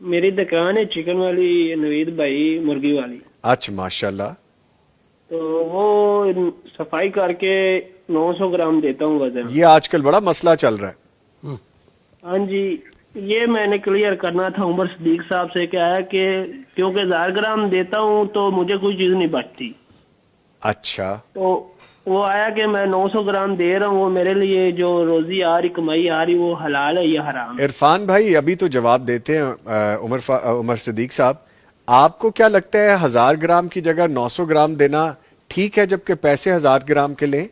मेरी दुकान है चिकन वाली, नवीद भाई, मुर्गी वाली। अच्छा माशाल्लाह। तो वो सफाई करके 900 ग्राम देता हूँ वजन। ये आजकल बड़ा मसला चल रहा है। हाँ जी, ये मैंने क्लियर करना था उमर सदीक साहब से, क्या है कि क्योंकि 1000 ग्राम देता हूँ तो मुझे कोई चीज नहीं बचती। अच्छा, तो वो आया कि मैं 900 ग्राम दे रहा हूँ, वो मेरे लिए जो रोजी आ रही, कमाई आ रही, वो हलाल है या हराम? इरफान भाई अभी तो जवाब देते हैं उमर सदीक साहब। आपको क्या लगता है 1000 ग्राम की जगह 900 ग्राम देना ठीक है जबकि पैसे 1000 ग्राम के लें?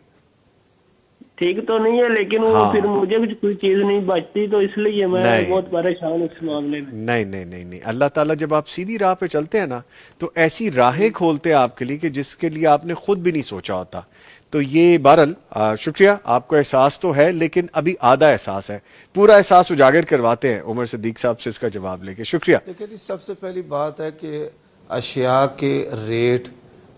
ठीक तो नहीं है, लेकिन वो हाँ। फिर मुझे कुछ कोई चीज नहीं बचती, तो इसलिए मैं नहीं। बहुत परेशान हूँ इस मामले में। नहीं नहीं नहीं नहीं, अल्लाह ताला जब आप सीधी राह पे चलते हैं ना तो ऐसी राहें खोलते हैं आपके लिए कि जिसके लिए आपने खुद भी नहीं सोचा होता। तो ये बहरहाल शुक्रिया, आपको एहसास तो है लेकिन अभी आधा एहसास है, पूरा एहसास उजागर करवाते हैं उमर सदीक साहब से इसका जवाब लेके। शुक्रिया। देखिए जी, सबसे पहली बात है कि अशिया के रेट,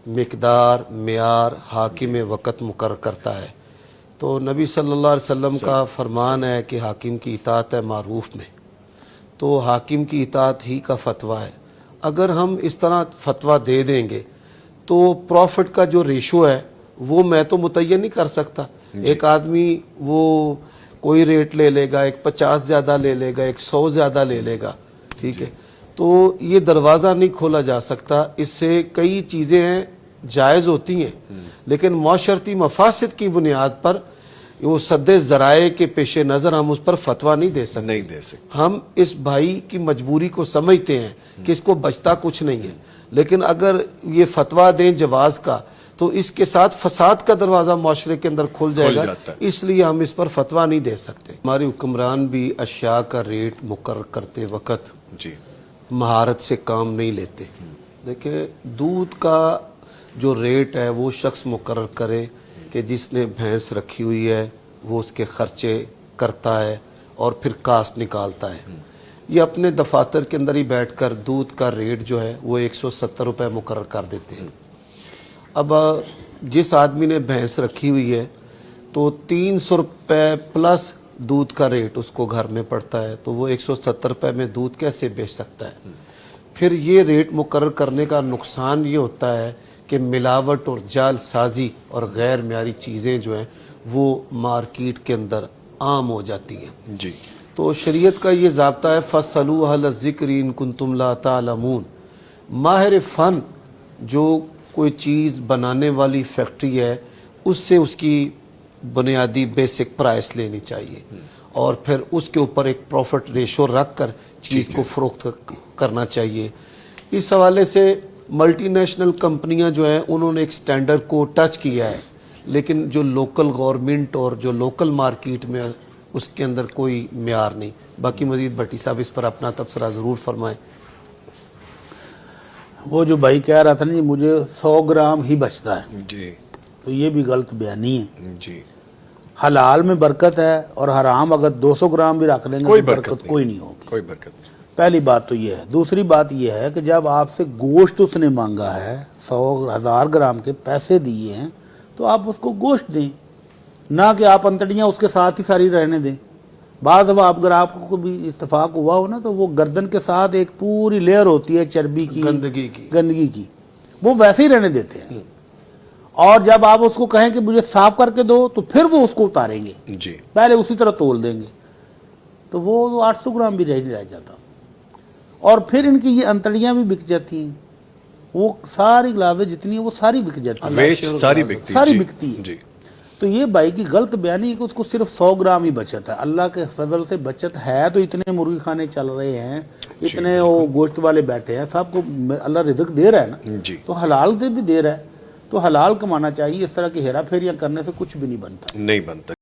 मिकदार, मेयार हाकिम वक़्त मुकर्रर करता है। तो नबी सल्लल्लाहु अलैहि वसल्लम का फरमान है कि हाकिम की इताअत है मारूफ में, तो हाकिम की इताअत ही का फतवा है। अगर हम इस तरह फतवा दे देंगे तो प्रॉफिट का जो रेशो है वो मैं तो मुतय्यन नहीं कर सकता। एक आदमी वो कोई रेट ले लेगा, एक 50 ज़्यादा ले लेगा, एक 100 ज़्यादा ले लेगा, ठीक है। तो ये दरवाज़ा नहीं खोला जा सकता। इससे कई चीज़ें हैं जायज़ होती हैं, लेकिन मौशरती मफासिद की बुनियाद पर वो सद्दे ज़राए के पेश नज़र हम उस पर फतवा नहीं दे सकते। हम इस भाई की मजबूरी को समझते हैं कि इसको बचता कुछ नहीं है, लेकिन अगर ये फतवा दें जवाज़ का तो इसके साथ फसाद का दरवाज़ा माशरे के अंदर खुल जाएगा, इसलिए हम इस पर फतवा नहीं दे सकते। हमारे हुक्मरान भी अशिया का रेट मुकर्रर करते वक़्त महारत से काम नहीं लेते। देखिए, दूध का जो रेट है वो शख्स मुकर्रर करे कि जिसने भैंस रखी हुई है वो उसके खर्चे करता है और फिर कास्ट निकालता है। ये अपने दफातर के अंदर ही बैठकर दूध का रेट जो है वो 170 रुपये मुकर्रर कर देते हैं। अब जिस आदमी ने भैंस रखी हुई है तो 300 रुपये प्लस दूध का रेट उसको घर में पड़ता है, तो वो 170 रुपये में दूध कैसे बेच सकता है? फिर ये रेट मुकर्रर करने का नुकसान ये होता है कि मिलावट और जाल साजी और गैर म्यारी चीज़ें जो हैं वो मार्केट के अंदर आम हो जाती हैं जी। तो शरीयत का ये ज़ाब्ता है, फसलू अहल ज़िक्र इन कुंतुम ला तालमून। माहिर फ़न जो कोई चीज़ बनाने वाली फैक्ट्री है उससे उसकी बुनियादी बेसिक प्राइस लेनी चाहिए और फिर उसके ऊपर एक प्रॉफिट रेशो रख कर चीज़ को फ़रोख्त करना चाहिए। इस हवाले से मल्टी नेशनल कंपनियां जो हैं उन्होंने एक स्टैंडर्ड को टच किया है, लेकिन जो लोकल गवर्नमेंट और जो लोकल मार्केट में उसके अंदर कोई म्यार नहीं। बाकी मजीद भट्टी साहब इस पर अपना तबसरा ज़रूर फरमाएं। वो जो भाई कह रहा था ना, मुझे 100 ग्राम ही बचता है जी, तो ये भी गलत बयानी है जी। हलाल में बरकत है और हराम अगर 200 ग्राम भी रख लेंगे कोई तो बरकत कोई नहीं होगी। कोई बरकत नहीं। पहली बात तो ये है। दूसरी बात ये है कि जब आपसे गोश्त उसने मांगा है 100,000 ग्राम के पैसे दिए हैं तो आप उसको गोश्त दें, ना कि आप अंतड़ियाँ उसके साथ ही सारी रहने दें। बाद अब अगर आपको भी इत्तेफाक हुआ हो ना तो वो गर्दन के साथ एक पूरी लेयर होती है चर्बी की, गंदगी की, वो वैसे ही रहने देते हैं। और जब आप उसको कहें कि मुझे साफ करके दो तो फिर वो उसको उतारेंगे जी, पहले उसी तरह तोल देंगे, तो वो 800 ग्राम भी रह जाता। और फिर इनकी ये अंतड़ियां भी बिक जाती हैं, वो सारी लावे जितनी है वो सारी बिक जाती है, सारी बिकती है जी। तो ये भाई की गलत बयानी है कि उसको सिर्फ 100 ग्राम ही बचत है। अल्लाह के फजल से बचत है तो इतने मुर्गी खाने चल रहे हैं, इतने वो गोश्त वाले बैठे हैं, सबको अल्लाह रिज़्क दे रहा है ना जी। तो हलाल से भी दे रहा है, तो हलाल कमाना चाहिए। इस तरह की हेरा फेरियां करने से कुछ भी नहीं बनता।